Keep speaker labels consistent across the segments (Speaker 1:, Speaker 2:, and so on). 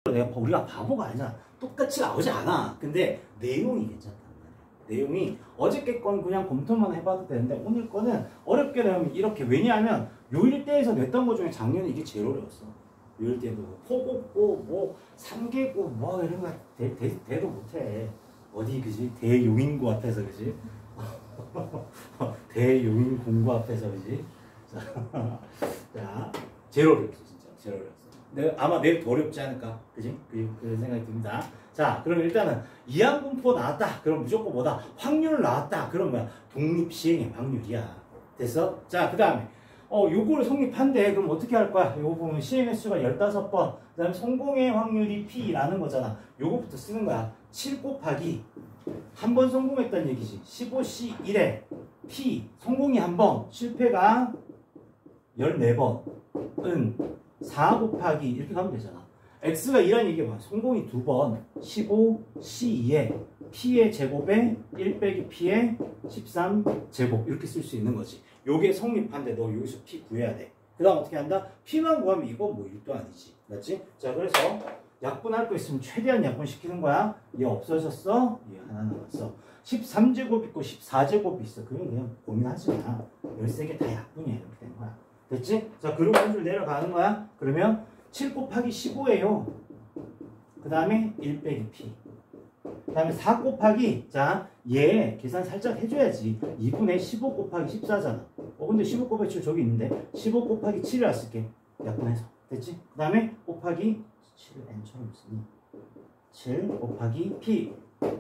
Speaker 1: 우리가 바보가 아니잖아. 똑같이 나오지 않아. 근데 내용이 괜찮단 말이야. 내용이 어저께 건 그냥 검토만 해봐도 되는데 오늘 거는 어렵게 내면 이렇게. 왜냐하면 요일대에서 냈던 거 중에 작년에 이게 제일 어려웠어. 요일대도 포곡고 뭐 삼계고 뭐 이런 거 대도 못해. 어디 그지? 대용인고 앞에서 그지? 대용인 공고 앞에서 그지? 자, 제일 어려웠어 진짜. 제일 어려웠어. 아마 내일 더 어렵지 않을까? 그지? 그런 생각이 듭니다. 자, 그럼 일단은 이항분포 나왔다. 그럼 무조건 뭐다? 확률 나왔다. 그럼 뭐야? 독립시행의 확률이야. 됐어? 자, 그 다음에 요거를 성립한대. 그럼 어떻게 할 거야? 요거 보면 시행 횟수가 15번. 그 다음에 성공의 확률이 P라는 거잖아. 요거부터 쓰는 거야. 7 곱하기 한 번 성공했다는 얘기지. 15C1에 P 성공이 한 번, 실패가 14번은 4 곱하기 이렇게 가면 되잖아. X가 2라는 얘기가 뭐야? 성공이 2번 15C2에 P의 제곱에 1 빼기 P의 13제곱 이렇게 쓸 수 있는 거지. 요게 성립한데 너 여기서 P 구해야 돼. 그 다음 어떻게 한다? P만 구하면 이거 뭐 1도 아니지. 맞지? 자, 그래서 약분할 거 있으면 최대한 약분시키는 거야. 얘 없어졌어? 얘 하나 남았어. 13제곱 있고 14제곱이 있어. 그냥 고민하지 마. 13개 다 약분이야. 이렇게 된 거야. 됐지? 자, 그리고 한 줄 내려가는 거야. 그러면 7 곱하기 15예요. 그 다음에 1 빼기 P. 그 다음에 4 곱하기, 자, 얘 계산 살짝 해줘야지. 2분의 15 곱하기 14잖아. 근데 15 곱하기 7 저기 있는데 15 곱하기 7이라 쓸게. 약분해서. 됐지? 그 다음에 곱하기 7을 n처럼 쓰니 7 곱하기 P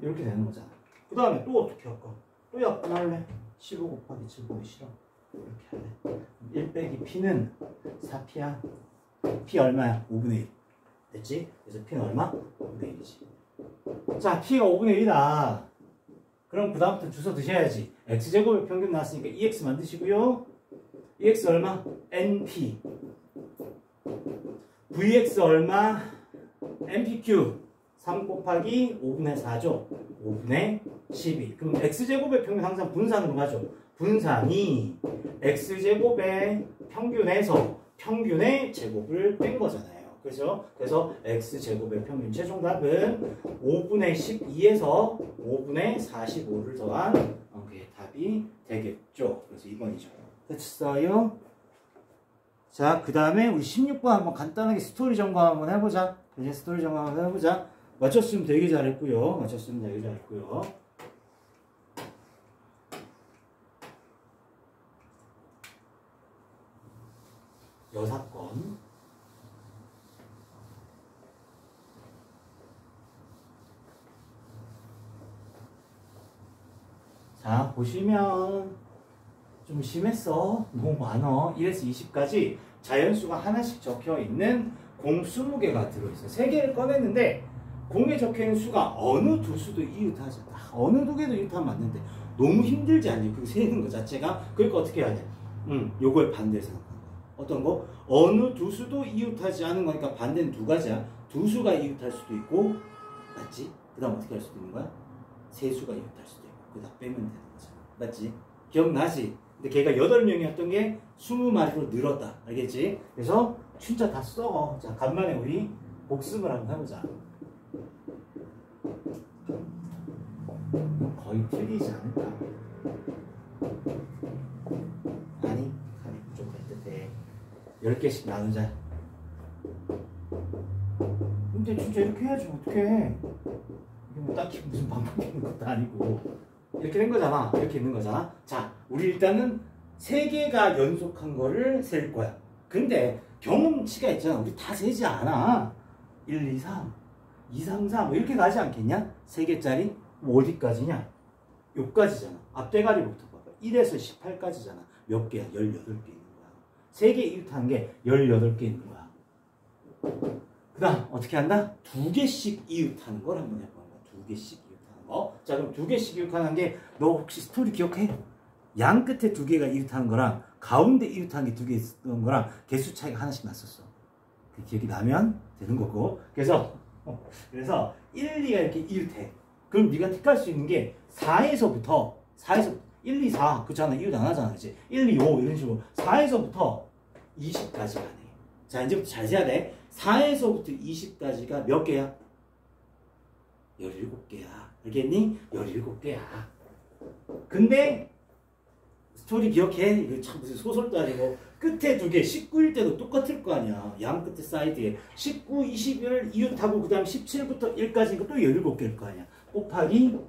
Speaker 1: 이렇게 되는 거잖아. 그 다음에 또 어떻게 할까? 또 약분할래? 15 곱하기 7 보기 싫어. 이렇게 할래. 1 빼기 P는 4P야. P 얼마야? 5분의 1. 됐지? 그래서 P는 얼마? 5분의 1이지. 자, P가 5분의 1이다. 그럼 그 다음부터 주워 드셔야지. X제곱의 평균 나왔으니까 EX 만드시고요. EX 얼마? NP. VX 얼마? NPQ. 3 곱하기 5분의 4죠. 5분의 12. 그럼 X제곱의 평균 항상 분산으로 가죠. 분산이 X제곱의 평균에서 평균의 제곱을 뺀 거잖아요. 그죠? 그래서 X제곱의 평균 최종 답은 5분의 12에서 5분의 45를 더한 그게 답이 되겠죠. 그래서 2번이죠. 됐어요? 자, 그 다음에 우리 16번 한번 간단하게 스토리 점검 한번 해보자. 이제 스토리 점검 한번 해보자. 맞췄으면 되게 잘했고요. 맞췄으면 되게 잘했고요. 여사건. 자, 보시면 좀 심했어. 너무 많어. 1에서 20까지 자연수가 하나씩 적혀있는 공 20개가 들어있어. 3개를 꺼냈는데 공에 적혀있는 수가 어느 두 수도 이웃하지 않아. 어느 두 개도 이웃하면 맞는데 너무 힘들지 않니? 그 세는 거 자체가. 그러니까 어떻게 해야 돼? 요거에 반대를 생각하는 거야. 어떤 거? 어느 두 수도 이웃하지 않은 거니까 반대는 두 가지야. 두 수가 이웃할 수도 있고, 맞지? 그 다음 어떻게 할 수도 있는 거야? 세 수가 이웃할 수도 있고, 그다 빼면 되는 거잖아. 맞지? 기억나지? 근데 걔가 8명이었던 게 20마리로 늘었다. 알겠지? 그래서 진짜 다 써. 자, 간만에 우리 복습을 한번 해보자. 거의 틀리지 않을까? 아니, 감이 부족할 듯해. 10개씩 나누자. 근데 진짜 이렇게 해야지 어떡해. 이게 뭐 딱히 무슨 방법이 있는 것도 아니고 이렇게 된 거잖아. 이렇게 있는 거잖아. 자, 우리 일단은 3개가 연속한 거를 셀 거야. 근데 경험치가 있잖아. 우리 다 세지 않아. 1, 2, 3, 2, 3, 4 뭐 이렇게 가지 않겠냐? 3개짜리? 뭐 어디까지냐? 요까지잖아. 앞대가리부터 봐봐. 1에서 18까지잖아. 몇 개야? 18개 있는 거야. 3개 이웃하는 게 18개 있는 거야. 그 다음 어떻게 한다? 2개씩 이웃하는 걸 한번 해보는 거야. 2개씩 이웃하는 거. 자, 그럼 2개씩 이웃하는 게 너 혹시 스토리 기억해? 양 끝에 2개가 이웃하는 거랑 가운데 이웃하는 게 2개 있었던 거랑 개수 차이가 하나씩 났었어. 그 기억이 나면 되는 거고. 그래서 1, 2가 이렇게 이웃해. 그럼 네가 택할 수 있는 게 4에서부터 1, 2, 4 그렇잖아. 이웃 안 하잖아. 그치? 1, 2, 5 이런 식으로 4에서부터 20까지 가네. 자, 이제부터 잘 세야 돼. 4에서부터 20까지가 몇 개야? 17개야. 알겠니? 17개야. 근데 스토리 기억해? 이거 참 무슨 소설도 아니고 끝에 두 개, 19일 때도 똑같을 거 아니야. 양 끝에 사이드에 19, 20을 이웃하고 그 다음 17부터 1까지 또 17개일 거 아니야. 곱하기 2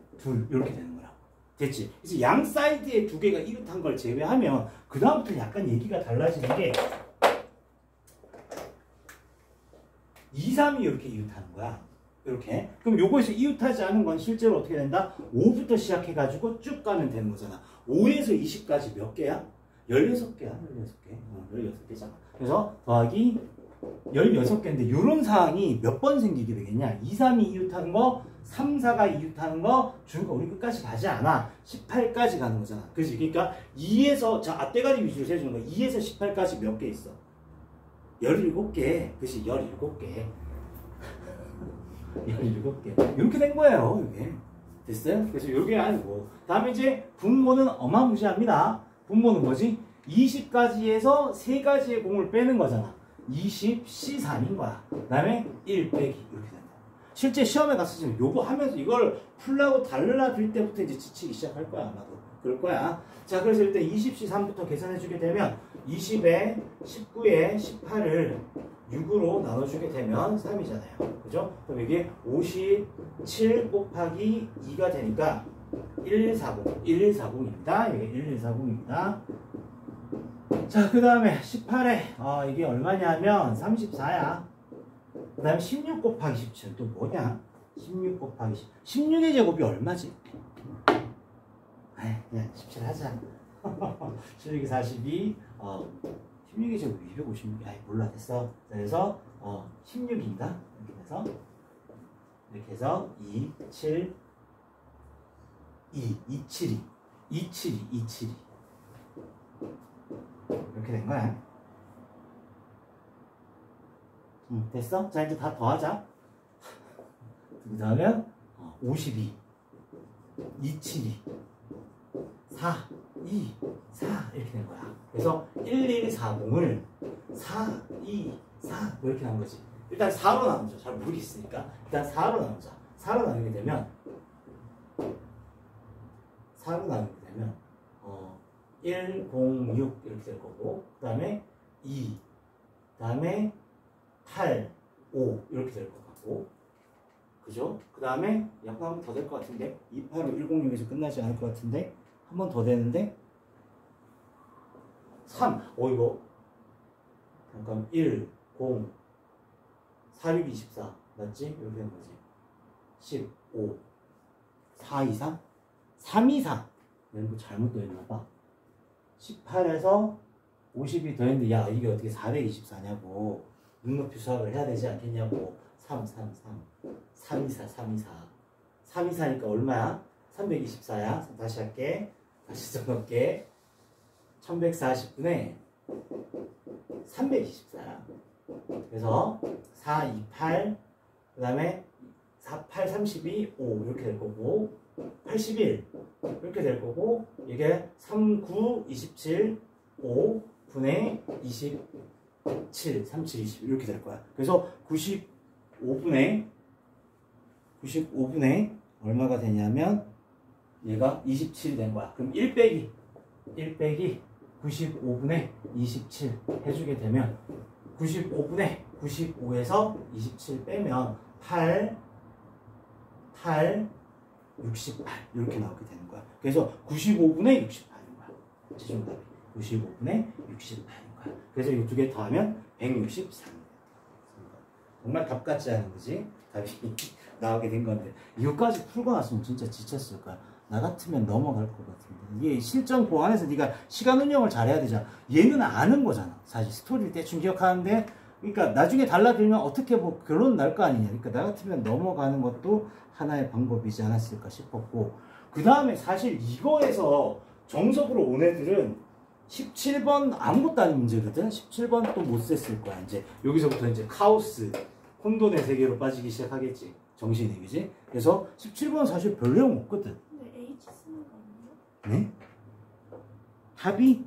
Speaker 1: 이렇게 되는 거라고. 됐지? 그래서 양 사이드에 두 개가 이웃한 걸 제외하면 그 다음부터 약간 얘기가 달라지는 게 2, 3이 이렇게 이웃하는 거야. 이렇게. 그럼 요거에서 이웃하지 않은 건 실제로 어떻게 된다? 5부터 시작해가지고 쭉 가면 되는 거잖아. 5에서 20까지 몇 개야? 16개야. 16개. 16개잖아. 그래서 더하기 16개인데 요런 사항이 몇 번 생기게 되겠냐? 2, 3이 이웃하는 거, 3, 4가 이웃하는 거, 주가 우리 끝까지 가지 않아. 18까지 가는 거잖아. 그렇지? 그러니까 2에서, 자, 앞대가리 위주로 세주는 거 2에서 18까지 몇 개 있어? 17개. 그치? 17개. 17개. 이렇게 된 거예요, 이게. 됐어요? 그래서 이게 아니고. 다음에 이제 분모는 어마무시합니다. 분모는 뭐지? 20까지에서 3가지의 공을 빼는 거잖아. 20, C3인 거야. 그 다음에 1 빼기. 이렇게 된다. 실제 시험에 갔을 때 요거 하면서 이걸 풀라고 달라질 때부터 이제 지치기 시작할 거야, 아마도. 그럴 거야. 자, 그래서 일단 20C3부터 계산해주게 되면 20에 19에 18을 6으로 나눠주게 되면 3이잖아요. 그죠? 그럼 이게 57 곱하기 2가 되니까 1140. 1140입니다. 이게 1140입니다. 자, 그 다음에 18에, 이게 얼마냐면 34야. 그 다음에 16 곱하기 17. 또 뭐냐? 16 곱하기 10. 16의 제곱이 얼마지? 그냥 17 하자. 16이 42, 16의 제곱 256. 몰라, 됐어. 그래서, 16인가? 이렇게 해서, 2, 7, 2, 272. 272, 272. 이렇게 된 거야. 됐어? 자, 이제 다 더하자. 그 다음에, 52, 272. 4, 2, 4 이렇게 된 거야. 그래서 1140을 4, 2, 4 이렇게 한 거지. 일단 4로 나누자. 잘 모르겠으니까 일단 4로 나누자. 4로 나누게 되면 106 이렇게 될 거고, 그 다음에 2, 그 다음에 8, 5 이렇게 될 것 같고, 그죠? 그 다음에 약간 한 번 더 될 것 같은데 285, 106에서 끝나지 않을 것 같은데 한 번 더 되는데 3, 이거 잠깐 1, 0, 46, 24 맞지? 이렇게 된 거지. 15, 4, 2, 3, 3, 2, 4 이런 거 잘못 더했나봐. 18에서 50이 더했는데 야 이게 어떻게 424냐고 눈높이 수학을 해야 되지 않겠냐고. 3, 3, 3, 3, 2, 4, 3, 2, 4 3, 2, 4니까 얼마야? 324야. 다시 할게. 다시 써놓을게. 1140분에 324야. 그래서 4, 2, 8, 그 다음에 4, 8, 32, 5 이렇게 될 거고, 81 이렇게 될 거고, 이게 3, 9, 27, 5 분의 27, 37, 20 이렇게 될 거야. 그래서 95분에 얼마가 되냐면 얘가 27이 된 거야. 그럼 1 빼기 95분의 27 해주게 되면 95분의 95에서 27 빼면 8, 68 이렇게 나오게 되는 거야. 그래서 95분의 68인 거야. 최종답이 95분의 68인 거야. 그래서 이 두 개 더하면 163입니다. 정말 답 같지 않은 거지? 답이 나오게 된 건데 이거까지 풀고 났으면 진짜 지쳤을 거야. 나 같으면 넘어갈 것 같은데 이게 실전 보완해서 네가 시간 운영을 잘해야 되잖아. 얘는 아는 거잖아. 사실 스토리를 대충 기억하는데, 그러니까 나중에 달라들면 어떻게 뭐 결론 날 거 아니냐. 그러니까 나 같으면 넘어가는 것도 하나의 방법이지 않았을까 싶었고, 그 다음에 사실 이거에서 정석으로 온 애들은 17번 아무것도 아닌 문제거든. 17번 또 못 셌을 거야. 이제 여기서부터 이제 카오스, 혼돈의 세계로 빠지기 시작하겠지. 정신이, 그지? 그래서 17번은 사실 별 내용 없거든.
Speaker 2: 근데 H 쓰는 거 아니에요?
Speaker 1: 네? 합이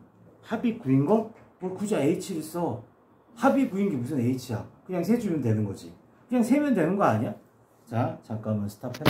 Speaker 1: 9인 걸? 뭘 굳이 H를 써? 합이 9인 게 무슨 H야? 그냥 세주면 되는 거지. 그냥 세면 되는 거 아니야? 자, 잠깐만 스탑해.